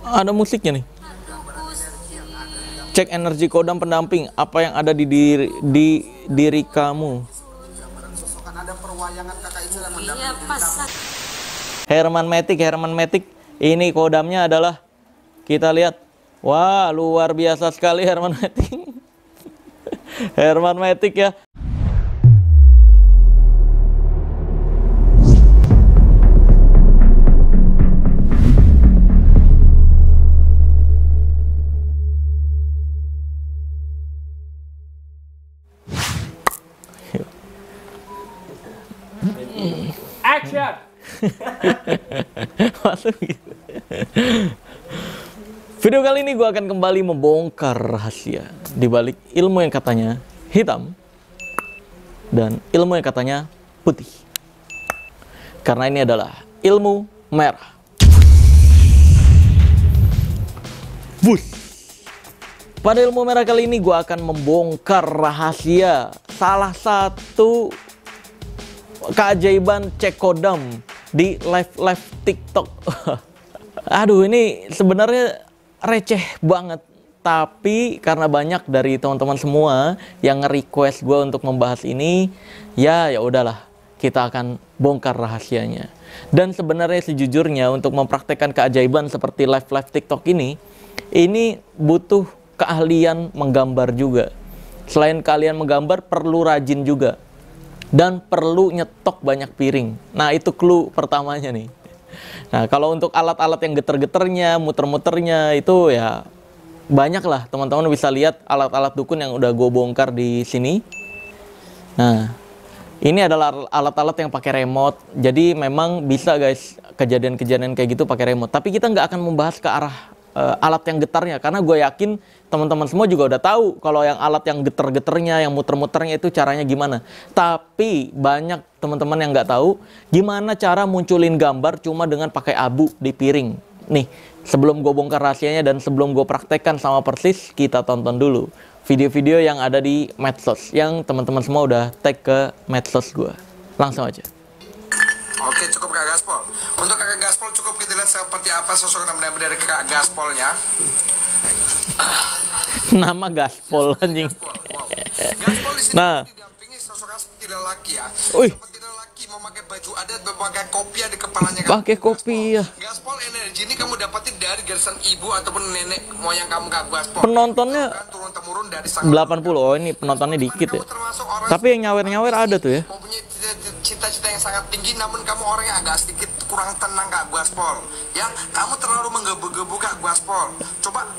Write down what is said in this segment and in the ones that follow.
Ada musiknya nih. Cek energi kodam pendamping, apa yang ada di diri kamu. Herman Matic. Ini kodamnya adalah, kita lihat. Wah, luar biasa sekali Herman Matic. Herman Matic ya. Action. Masuk gitu. Video kali ini gue akan kembali membongkar rahasia di balik ilmu yang katanya hitam dan ilmu yang katanya putih. Karena ini adalah ilmu merah. Bus. Pada ilmu merah kali ini gue akan membongkar rahasia salah satu keajaiban cek kodam di live TikTok. Aduh, ini sebenarnya receh banget, tapi karena banyak dari teman-teman semua yang nge-request gue untuk membahas ini, ya udahlah, kita akan bongkar rahasianya. Dan sebenarnya sejujurnya untuk mempraktekkan keajaiban seperti live TikTok ini butuh keahlian menggambar juga. Selain keahlian menggambar, perlu rajin juga. Dan perlu nyetok banyak piring. Nah, itu clue pertamanya nih. Nah, kalau untuk alat-alat yang geter-geternya, muter-muternya, itu ya banyak lah. Teman-teman bisa lihat alat-alat dukun yang udah gue bongkar di sini. Nah, ini adalah alat-alat yang pakai remote. Jadi memang bisa guys, kejadian-kejadian kayak gitu pakai remote. Tapi kita nggak akan membahas ke arah alat yang getarnya, karena gue yakin teman-teman semua juga udah tahu kalau yang alat yang geter-geternya, yang muter-muternya itu caranya gimana. Tapi banyak teman-teman yang nggak tahu gimana cara munculin gambar cuma dengan pakai abu di piring. Nih, sebelum gue bongkar rahasianya dan sebelum gue praktekkan sama persis, kita tonton dulu video-video yang ada di medsos yang teman-teman semua udah tag ke medsos gue. Langsung aja. Oke, cukup Kak Gaspol. Untuk Kak Gaspol cukup kita lihat seperti apa sosok nama dari Kak Gaspolnya. Nama Gaspol anjing. Gaspol di sini didampingi sosok seperti lelaki ya. Seperti lelaki memakai baju adat, memakai kopiah di kepalanya. Pakai kopiah. Gaspol energi ini kamu dapatin dari garisan ibu ataupun nenek moyang kamu Kak Gaspol. Penontonnya turun temurun dari 80. Oh, ini penontonnya dikit ya. Tapi yang nyawer-nyawer ada tuh ya. Mempunyai cita-cita yang sangat tinggi, namun kamu orang yang agak sedikit kurang tenang Kak Gaspol. Ya, kamu terlalu menggebu-gebu Kak Gaspol. Coba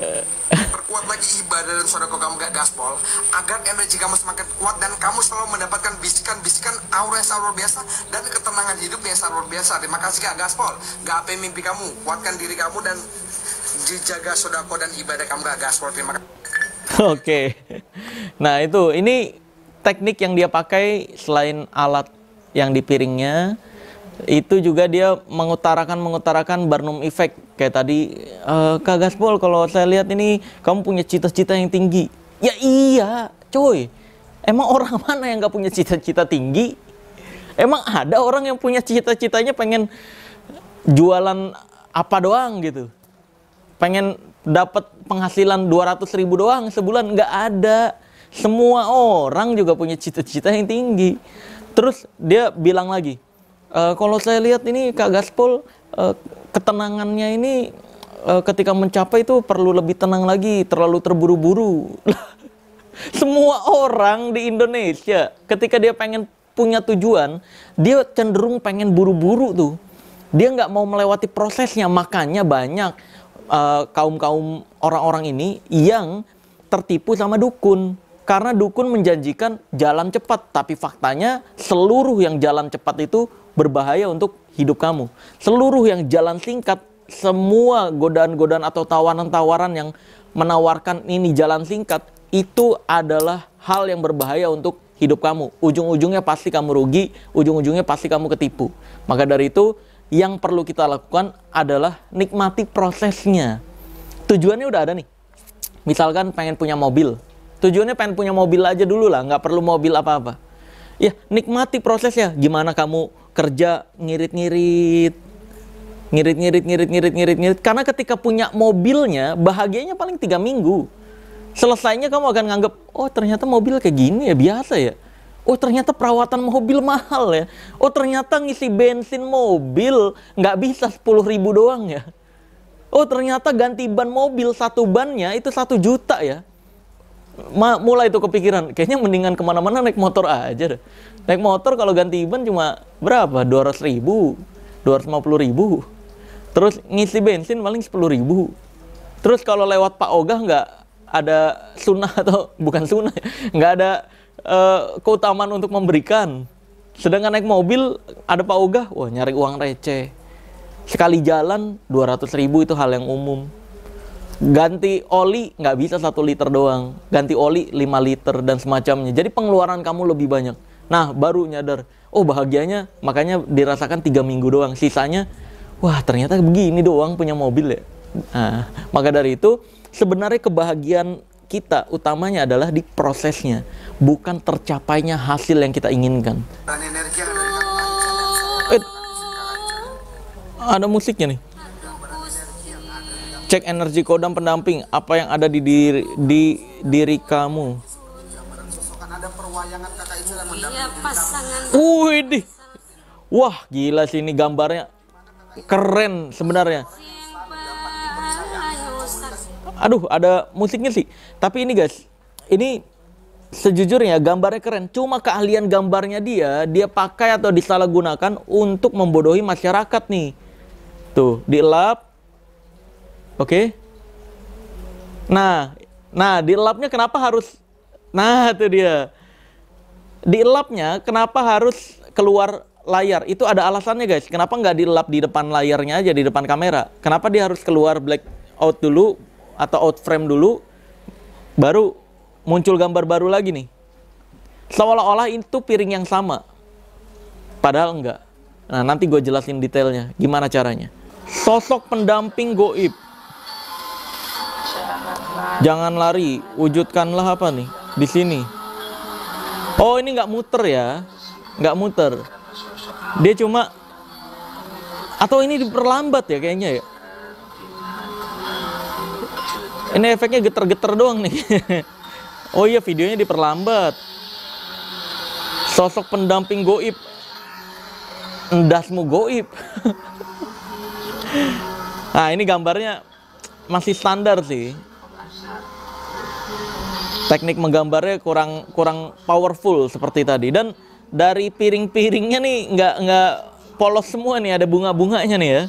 perkuat lagi ibadah dan sodako kamu Kak Gaspol, agar energi kamu semakin kuat dan kamu selalu mendapatkan bisikan-bisikan aura yang sangat luar biasa dan ketenangan hidup yang sangat luar biasa. Terima kasih Kak Gaspol. Gapai mimpi kamu, kuatkan diri kamu dan dijaga sodako dan ibadah kamu Kak Gaspol. Terima kasih. Oke. Nah, ini teknik yang dia pakai. Selain alat yang di piringnya, itu juga dia mengutarakan Barnum Effect kayak tadi. Kak Gaspol, kalau saya lihat ini kamu punya cita-cita yang tinggi. Ya iya coy, emang orang mana yang gak punya cita-cita tinggi? Emang ada orang yang punya cita-citanya pengen jualan apa doang gitu, pengen dapat penghasilan 200.000 doang sebulan? Nggak ada. Semua orang juga punya cita-cita yang tinggi. Terus dia bilang lagi, kalau saya lihat ini Kak Gaspol, ketenangannya ini ketika mencapai itu perlu lebih tenang lagi, terlalu terburu-buru. Semua orang di Indonesia ketika dia pengen punya tujuan, dia cenderung pengen buru-buru tuh. Dia nggak mau melewati prosesnya. Makanya banyak kaum orang-orang ini yang tertipu sama dukun. Karena dukun menjanjikan jalan cepat, tapi faktanya seluruh yang jalan cepat itu berbahaya untuk hidup kamu. Seluruh yang jalan singkat, semua godaan-godaan atau tawaran-tawaran yang menawarkan ini jalan singkat, itu adalah hal yang berbahaya untuk hidup kamu. Ujung-ujungnya pasti kamu rugi, ujung-ujungnya pasti kamu ketipu. Maka dari itu, yang perlu kita lakukan adalah nikmati prosesnya. Tujuannya udah ada nih. Misalkan pengen punya mobil. Tujuannya pengen punya mobil aja dulu lah, nggak perlu mobil apa-apa. Ya, nikmati prosesnya. Gimana kamu kerja ngirit-ngirit, ngirit. Karena ketika punya mobilnya, bahagianya paling 3 minggu. Selesainya kamu akan nganggap, oh ternyata mobil kayak gini ya, biasa ya. Oh ternyata perawatan mobil mahal ya. Oh ternyata ngisi bensin mobil nggak bisa 10.000 doang ya. Oh ternyata ganti ban mobil, satu bannya itu 1 juta ya. Mulai itu kepikiran, kayaknya mendingan kemana-mana naik motor aja deh. Naik motor kalau ganti ban cuma berapa? 200.000, 250.000. Terus ngisi bensin paling 10.000. Terus kalau lewat Pak Ogah nggak ada sunnah atau bukan sunnah, nggak ada keutamaan untuk memberikan. Sedangkan naik mobil ada Pak Ogah, wah nyari uang receh. Sekali jalan 200.000 itu hal yang umum. Ganti oli nggak bisa 1 liter doang, ganti oli 5 liter dan semacamnya. Jadi pengeluaran kamu lebih banyak. Nah baru nyadar, oh bahagianya makanya dirasakan 3 minggu doang. Sisanya, wah ternyata begini doang punya mobil ya. Nah, maka dari itu sebenarnya kebahagiaan kita utamanya adalah di prosesnya, bukan tercapainya hasil yang kita inginkan. Dan energi yang ada di Ada musiknya nih. Cek energi kodam pendamping, apa yang ada di diri kamu. ada perwayangan kakak itu yang mendampingi pasangan. Wih, wah gila sih ini gambarnya keren sebenarnya. Aduh, ada musiknya sih. Tapi ini guys, ini sejujurnya gambarnya keren. Cuma keahlian gambarnya dia pakai atau disalahgunakan untuk membodohi masyarakat nih. Tuh, dielap. Oke. Nah, dielapnya kenapa harus? Nah, itu dia. Dielapnya kenapa harus keluar layar? Itu ada alasannya guys. Kenapa nggak dielap di depan layarnya aja, di depan kamera? Kenapa dia harus keluar black out dulu atau out frame dulu, baru muncul gambar baru lagi nih? Seolah-olah itu piring yang sama, padahal enggak. Nah, nanti gue jelasin detailnya gimana caranya. Sosok pendamping goib. Jangan lari, wujudkanlah apa nih di sini. Oh, ini nggak muter ya, nggak muter. Dia cuma, atau ini diperlambat ya kayaknya ya. Ini efeknya geter-geter doang nih. Oh iya, videonya diperlambat. Sosok pendamping goib. Endasmu goib. Nah, ini gambarnya masih standar sih. Teknik menggambarnya kurang powerful seperti tadi. Dan dari piring-piringnya nih nggak polos semua nih, ada bunga-bunganya nih ya.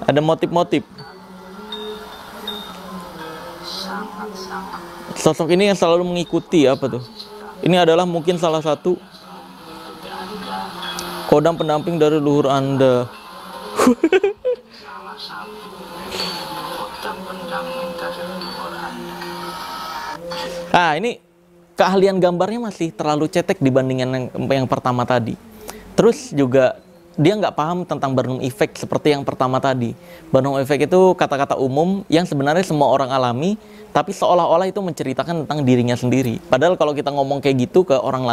Ada motif-motif. Sosok ini yang selalu mengikuti apa tuh? Ini adalah mungkin salah satu kodam pendamping dari luhur Anda. Nah, ini keahlian gambarnya masih terlalu cetek dibandingkan yang pertama tadi. Terus juga dia nggak paham tentang Barnum Effect seperti yang pertama tadi. Barnum Effect itu kata-kata umum yang sebenarnya semua orang alami, tapi seolah-olah itu menceritakan tentang dirinya sendiri. Padahal kalau kita ngomong kayak gitu ke orang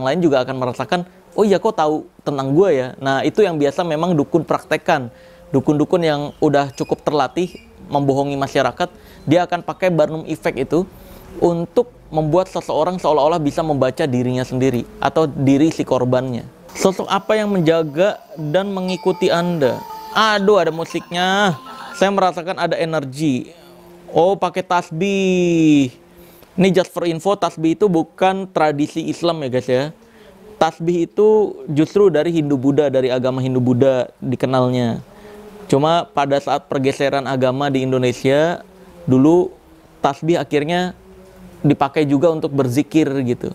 lain juga akan merasakan, oh iya kok tahu tentang gue ya. Nah, itu yang biasa memang dukun praktekkan. Dukun-dukun yang udah cukup terlatih membohongi masyarakat, dia akan pakai Barnum Effect itu untuk membuat seseorang seolah-olah bisa membaca dirinya sendiri atau diri si korbannya. Sosok apa yang menjaga dan mengikuti Anda? Aduh, ada musiknya. Saya merasakan ada energi. Oh, pakai tasbih. Ini just for info, tasbih itu bukan tradisi Islam ya guys ya. Tasbih itu justru dari Hindu-Buddha, dari agama Hindu-Buddha dikenalnya. Cuma pada saat pergeseran agama di Indonesia, dulu tasbih akhirnya dipakai juga untuk berzikir gitu.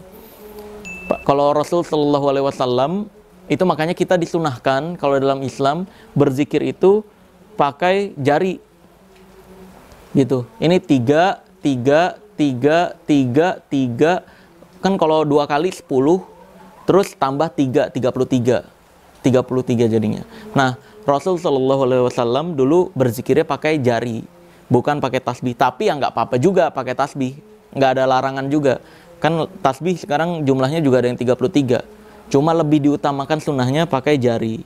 Kalau Rasul Shallallahu Alaihi Wasallam itu makanya kita disunahkan kalau dalam Islam berzikir itu pakai jari gitu. Ini 3, 3, 3, 3, 3. Kan kalau 2 kali 10, terus tambah 3, 33. 33 jadinya. Nah, Rasul Shallallahu Alaihi Wasallam dulu berzikirnya pakai jari, bukan pakai tasbih. Tapi ya nggak apa-apa juga pakai tasbih, nggak ada larangan juga. Kan tasbih sekarang jumlahnya juga ada yang 33. Cuma lebih diutamakan sunnahnya pakai jari.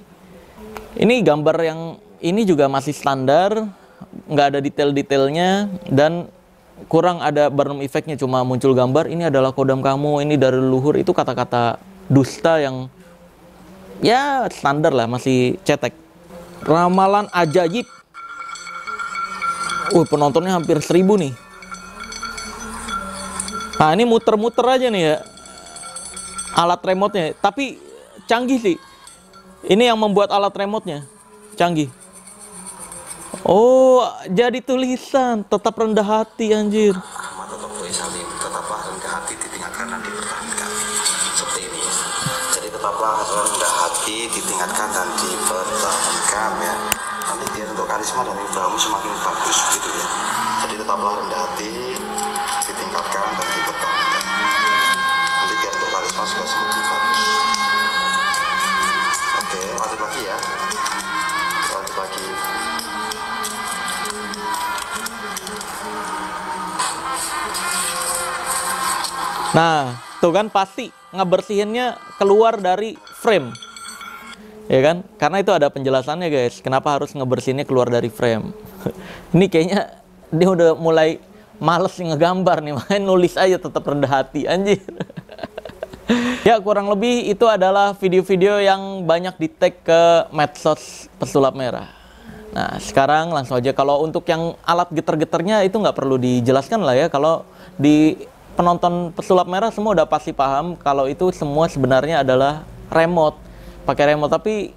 Ini gambar yang ini juga masih standar, nggak ada detail-detailnya, dan kurang ada Barnum effect-nya, cuma muncul gambar, ini adalah kodam kamu, ini dari leluhur. Itu kata-kata dusta yang ya standar lah, masih cetek. Ramalan ajaib. Penontonnya hampir 1000 nih. Nah, ini muter-muter aja nih ya alat remote-nya, tapi canggih sih. Ini yang membuat alat remote-nya canggih. Oh, jadi tulisan tetap rendah hati, anjir. Rahmat atau salim, tetaplah rendah hati, ditingkatkan dan dipertahankan. Seperti ini ya. Jadi tetaplah rendah hati, ditingkatkan dan dipertahankan ya. Nanti dia untuk karisma dan ilmu semakin bagus gitu ya. Jadi tetaplah rendah hati, ditingkatkan dan dipertahankan. Nanti dia untuk karisma sudah semakin bagus. Oke, lanjut lagi ya. Lanjut lagi. Nah, tuh kan pasti ngebersihinnya keluar dari frame. Ya kan? Karena itu ada penjelasannya, guys. Kenapa harus ngebersihinnya keluar dari frame. Ini kayaknya dia udah mulai males ngegambar nih, makanya nulis aja tetap rendah hati, anjir. Ya, kurang lebih itu adalah video-video yang banyak di-tag ke medsos pesulap merah. Nah, sekarang langsung aja, kalau untuk yang alat getar-getarnya itu nggak perlu dijelaskan lah ya. Kalau di penonton pesulap merah semua udah pasti paham kalau itu semua sebenarnya adalah remote, pakai remote. Tapi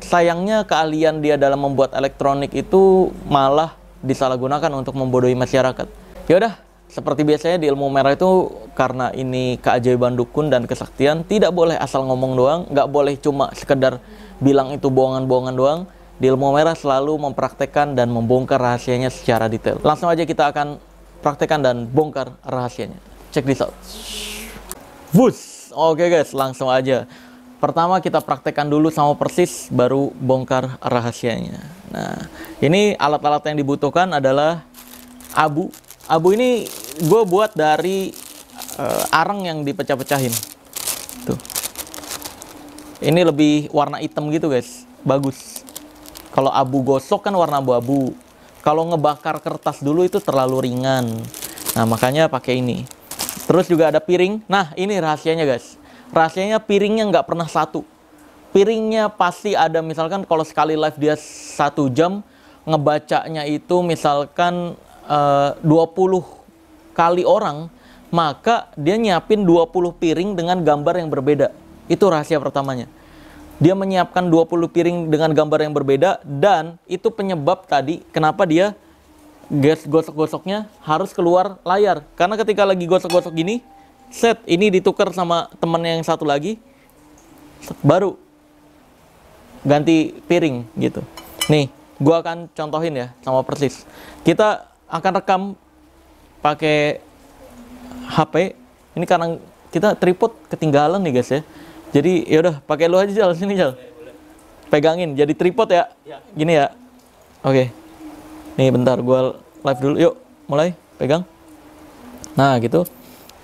sayangnya keahlian dia dalam membuat elektronik itu malah disalahgunakan untuk membodohi masyarakat. Ya udah, seperti biasanya di ilmu merah itu, karena ini keajaiban dukun dan kesaktian, tidak boleh asal ngomong doang, nggak boleh cuma sekedar bilang itu bohongan-bohongan doang. Di ilmu merah selalu mempraktekkan dan membongkar rahasianya secara detail. Langsung aja kita akan praktekkan dan bongkar rahasianya. Check this out. Wus. Oke guys, langsung aja. Pertama kita praktekkan dulu sama persis, baru bongkar rahasianya. Nah, ini alat-alat yang dibutuhkan adalah abu. Abu ini gue buat dari arang yang dipecah-pecahin. Tuh. Ini lebih warna hitam gitu guys, bagus. Kalau abu gosok kan warna abu-abu. Kalau ngebakar kertas dulu itu terlalu ringan. Nah, makanya pakai ini. Terus juga ada piring. Nah, ini rahasianya guys. Rahasianya piringnya nggak pernah satu. Piringnya pasti ada, misalkan kalau sekali live dia 1 jam, ngebacanya itu misalkan 20 kali orang, maka dia nyiapin 20 piring dengan gambar yang berbeda. Itu rahasia pertamanya. Dia menyiapkan 20 piring dengan gambar yang berbeda, dan itu penyebab tadi kenapa dia gosok-gosoknya harus keluar layar. Karena ketika lagi gosok-gosok gini, set, ini ditukar sama temennya yang satu lagi, baru ganti piring gitu. Nih, gua akan contohin ya sama persis. Kita akan rekam pakai HP. Ini karena kita tripod ketinggalan nih guys ya. Jadi yaudah, pakai lu aja Jal, sini Jal. Pegangin, jadi tripod ya. Gini ya. Oke. Nih bentar, gua live dulu. Yuk, mulai, pegang. Nah gitu.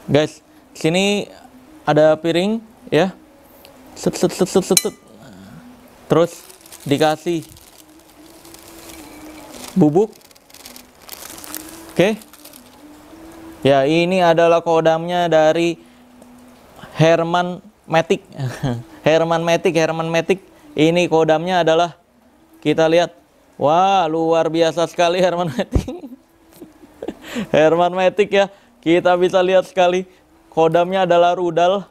Guys, sini ada piring ya. Set. Terus dikasih bubuk. Oke. Ya, ini adalah kodamnya dari Herman Matic. Herman Matic. Ini kodamnya adalah, kita lihat. Wah, luar biasa sekali Herman Matic. Herman Matic ya. Kita bisa lihat sekali. Kodamnya adalah rudal.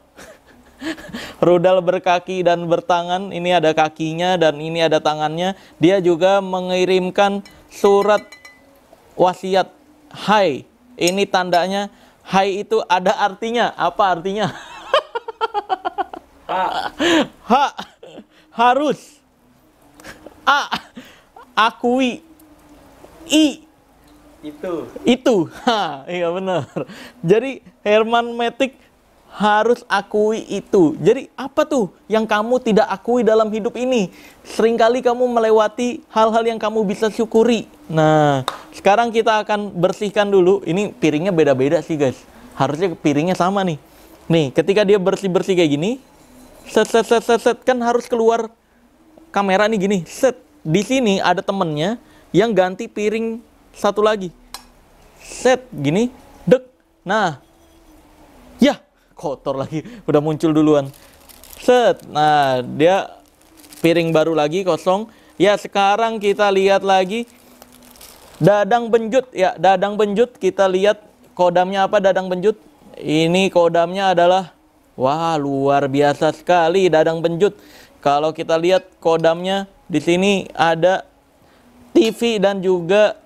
Rudal berkaki dan bertangan. Ini ada kakinya dan ini ada tangannya. Dia juga mengirimkan surat wasiat. Hai. Ini tandanya. Hai itu ada artinya. Apa artinya? Harus. Akui. Itu. Iya benar. Jadi Herman Matic harus akui itu. Jadi apa tuh yang kamu tidak akui dalam hidup ini? Seringkali kamu melewati hal-hal yang kamu bisa syukuri. Nah, sekarang kita akan bersihkan dulu. Ini piringnya beda-beda sih guys. Harusnya piringnya sama nih. Nih, ketika dia bersih-bersih kayak gini, set, kan harus keluar kamera nih gini, set. di sini ada temennya yang ganti piring satu lagi. Set, gini, dek. Nah, ya, kotor lagi, udah muncul duluan. Set, nah dia piring baru lagi kosong. Ya, sekarang kita lihat lagi dadang benjut. Ya, dadang benjut, kita lihat kodamnya apa dadang benjut. Ini kodamnya adalah, wah, luar biasa sekali dadang benjut. Kalau kita lihat kodamnya, di sini ada TV dan juga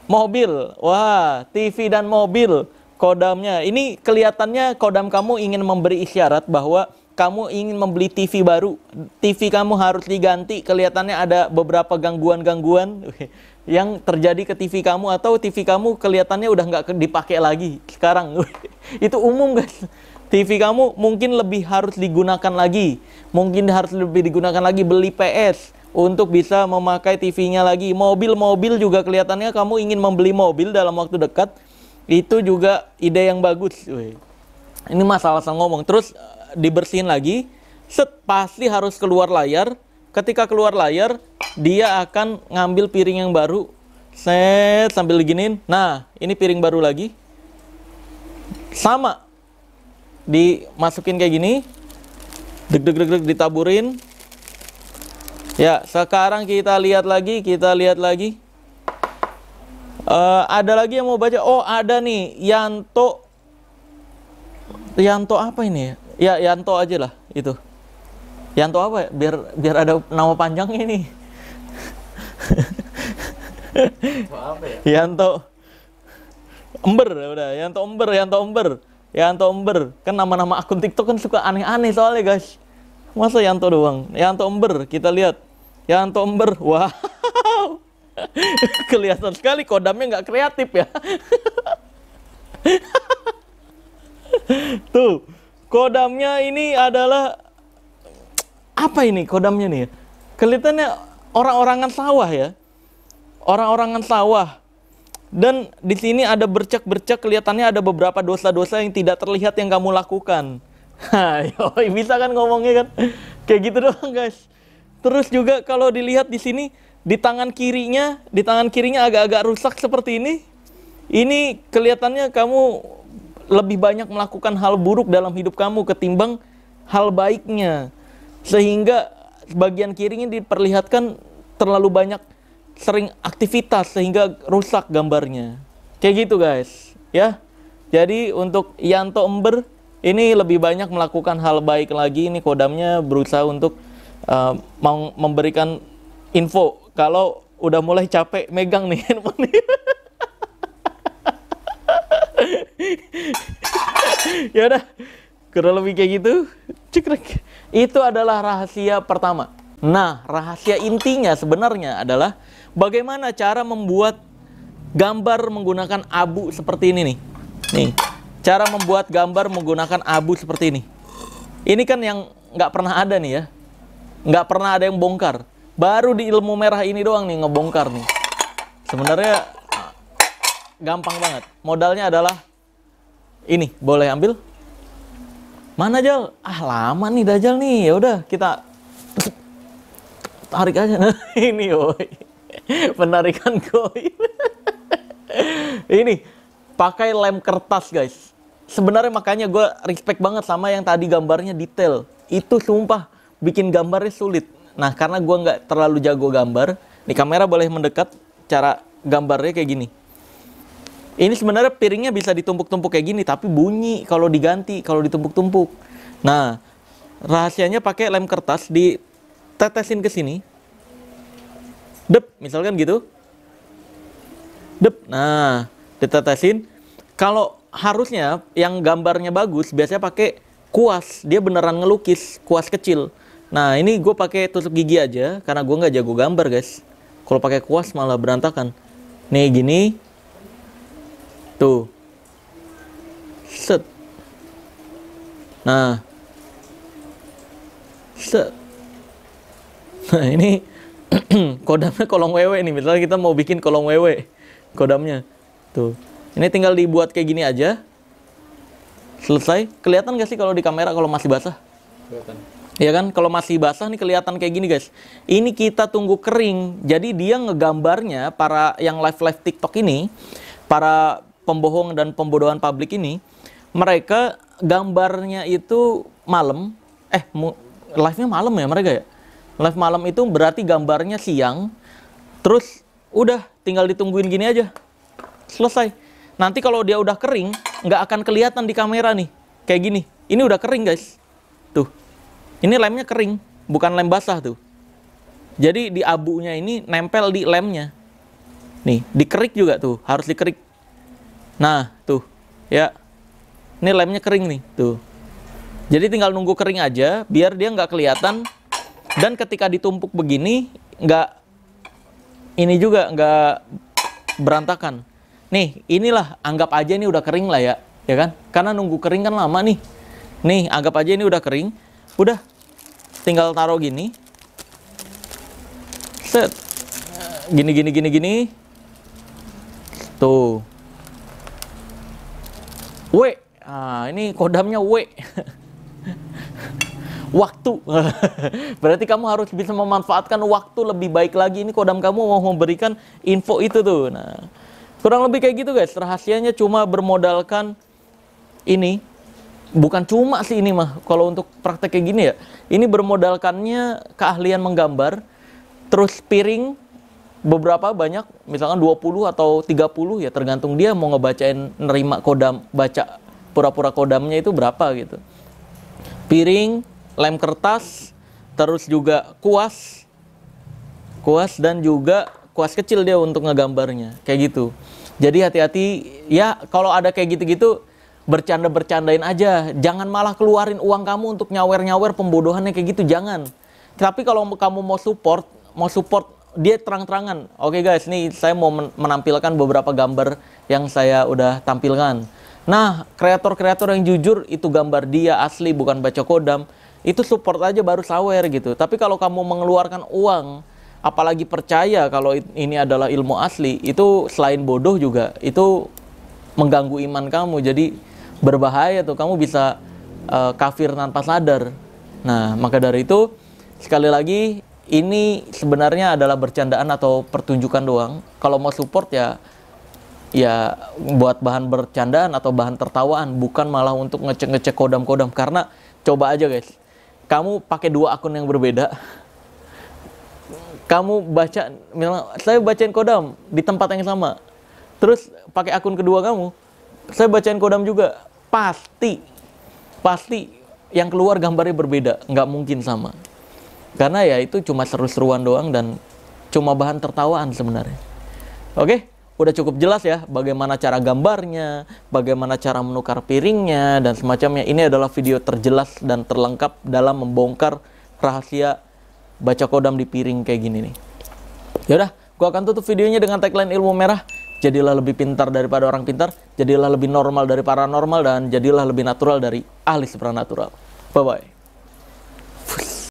mobil. Wah, TV dan mobil kodamnya. Ini kelihatannya kodam kamu ingin memberi isyarat bahwa kamu ingin membeli TV baru. TV kamu harus diganti. Kelihatannya ada beberapa gangguan-gangguan yang terjadi ke TV kamu, atau TV kamu kelihatannya udah nggak dipakai lagi sekarang. Itu umum, guys. TV kamu mungkin lebih harus digunakan lagi. Mungkin harus lebih digunakan lagi, beli PS untuk bisa memakai TV-nya lagi. Mobil-mobil juga kelihatannya kamu ingin membeli mobil dalam waktu dekat. Itu juga ide yang bagus. Ini masalah ngomong. Terus dibersihin lagi. Set, pasti harus keluar layar. Ketika keluar layar, dia akan ngambil piring yang baru. Set, sambil diginin. Nah, ini piring baru lagi. Sama. Dimasukin kayak gini. Deg deg deg deg, ditaburin. Ya, sekarang kita lihat lagi. Ada lagi yang mau baca. Oh, ada nih, Yanto. Yanto apa ini ya? Ya, Yanto aja lah itu. Yanto apa ya? Biar ada nama panjangnya nih. Apa ya? Yanto Ember, udah. Yanto Ember. Kan nama-nama akun TikTok kan suka aneh-aneh soalnya, guys. Masa Yanto doang? Yanto Ember, kita lihat. Yanto Ember, wow. Kelihatan sekali kodamnya nggak kreatif ya. Tuh, kodamnya ini adalah apa ini kodamnya nih? Kelihatannya orang-orangan sawah ya. Orang-orangan sawah. Dan di sini ada bercak-bercak, kelihatannya ada beberapa dosa-dosa yang tidak terlihat yang kamu lakukan. Ayo, bisa kan ngomongnya kan? Kayak gitu doang, guys. Terus juga kalau dilihat di sini, di tangan kirinya agak-agak rusak seperti ini. Ini kelihatannya kamu lebih banyak melakukan hal buruk dalam hidup kamu ketimbang hal baiknya. Sehingga bagian kirinya diperlihatkan terlalu banyak sering aktivitas sehingga rusak gambarnya. Kayak gitu, guys. Ya. Jadi untuk Yanto Ember ini lebih banyak melakukan hal baik lagi. Ini kodamnya berusaha untuk mau memberikan info kalau udah mulai capek megang nih handphone. Ya udah, kurang lebih kayak gitu. Cekrek. Itu adalah rahasia pertama. Nah, rahasia intinya sebenarnya adalah bagaimana cara membuat gambar menggunakan abu seperti ini nih. Nih, cara membuat gambar menggunakan abu seperti ini. Ini kan yang nggak pernah ada nih ya. Nggak pernah ada yang bongkar. Baru di ilmu merah ini doang nih ngebongkar nih. Sebenarnya gampang banget. Modalnya adalah ini, boleh ambil? Mana Jal? Ah, lama nih Dajal nih. Ya udah, kita tarik aja. Nah, ini woi. Penarikan koin. Ini pakai lem kertas, guys. Sebenarnya makanya gue respect banget sama yang tadi gambarnya detail. Itu sumpah bikin gambarnya sulit. Nah, karena gue nggak terlalu jago gambar, nih kamera boleh mendekat, cara gambarnya kayak gini. Ini sebenarnya piringnya bisa ditumpuk-tumpuk kayak gini, tapi bunyi kalau diganti, kalau ditumpuk-tumpuk. Nah, rahasianya pakai lem kertas, ditetesin ke sini. Dep, misalkan gitu. Dep, nah, ditetesin. Kalau harusnya yang gambarnya bagus, biasanya pakai kuas. Dia beneran ngelukis, kuas kecil. Nah, ini gue pakai tusuk gigi aja, karena gue nggak jago gambar, guys. Kalau pakai kuas malah berantakan. Nih, gini. Tuh. Set. Nah. Set. Nah, ini kodamnya kolong wewe nih. Misalnya kita mau bikin kolong wewe. Kodamnya. Tuh. Ini tinggal dibuat kayak gini aja. Selesai. Kelihatan gak sih kalau di kamera kalau masih basah? Kelihatan. Ya kan, kalau masih basah nih kelihatan kayak gini guys. Ini kita tunggu kering. Jadi dia ngegambarnya, para yang live TikTok ini, para pembohong dan pembodohan publik ini, mereka gambarnya itu malam. Live-nya malam ya mereka ya. Live malam itu berarti gambarnya siang. Terus udah tinggal ditungguin gini aja. Selesai. Nanti kalau dia udah kering, nggak akan kelihatan di kamera nih. Kayak gini. Ini udah kering guys. Tuh. Ini lemnya kering. Bukan lem basah tuh. Jadi di abunya ini nempel di lemnya. Nih, dikerik juga tuh. Harus dikerik. Nah, tuh. Ya. Ini lemnya kering nih. Tuh. Jadi tinggal nunggu kering aja. Biar dia nggak kelihatan. Dan ketika ditumpuk begini, ini juga nggak berantakan. Nih, inilah anggap aja ini udah kering lah ya kan? Karena nunggu kering kan lama nih. Nih, anggap aja ini udah kering. Udah, tinggal taruh gini. Set. Gini. Tuh. W. Ah, ini kodamnya W. Waktu. Berarti kamu harus bisa memanfaatkan waktu lebih baik lagi. Ini kodam kamu mau memberikan info itu tuh. Nah, kurang lebih kayak gitu guys. Rahasianya cuma bermodalkan ini. Bukan cuma sih ini mah. Kalau untuk praktek kayak gini ya. Ini bermodalkannya keahlian menggambar. Terus piring beberapa banyak. Misalkan 20 atau 30 ya. Tergantung dia mau ngebacain, nerima kodam. Baca pura-pura kodamnya itu berapa gitu. Piring, lem kertas, terus juga kuas dan juga kuas kecil dia untuk ngegambarnya, kayak gitu. Jadi hati-hati ya, kalau ada kayak gitu-gitu bercandain aja, jangan malah keluarin uang kamu untuk nyawer pembodohannya kayak gitu, jangan. Tapi kalau kamu mau support dia terang-terangan. Oke guys, nih saya mau menampilkan beberapa gambar yang saya udah tampilkan. Nah, kreator-kreator yang jujur itu gambar dia asli, bukan baca kodam. Itu support aja baru sawer gitu. Tapi kalau kamu mengeluarkan uang, apalagi percaya kalau ini adalah ilmu asli, itu selain bodoh juga, itu mengganggu iman kamu. Jadi berbahaya tuh, kamu bisa kafir tanpa sadar. Nah, maka dari itu, sekali lagi, ini sebenarnya adalah bercandaan atau pertunjukan doang. Kalau mau support ya buat bahan bercandaan atau bahan tertawaan, bukan malah untuk ngecek kodam-kodam. Karena coba aja guys, kamu pakai 2 akun yang berbeda, kamu baca, misalnya saya bacain kodam di tempat yang sama, terus pakai akun kedua kamu, saya bacain kodam juga, pasti yang keluar gambarnya berbeda, nggak mungkin sama. Karena ya itu cuma seru-seruan doang dan cuma bahan tertawaan sebenarnya. Oke? Udah cukup jelas ya bagaimana cara gambarnya, bagaimana cara menukar piringnya, dan semacamnya. Ini adalah video terjelas dan terlengkap dalam membongkar rahasia baca kodam di piring kayak gini nih. Yaudah, gua akan tutup videonya dengan tagline ilmu merah. Jadilah lebih pintar daripada orang pintar, jadilah lebih normal dari paranormal, dan jadilah lebih natural dari ahli supranatural. Bye-bye.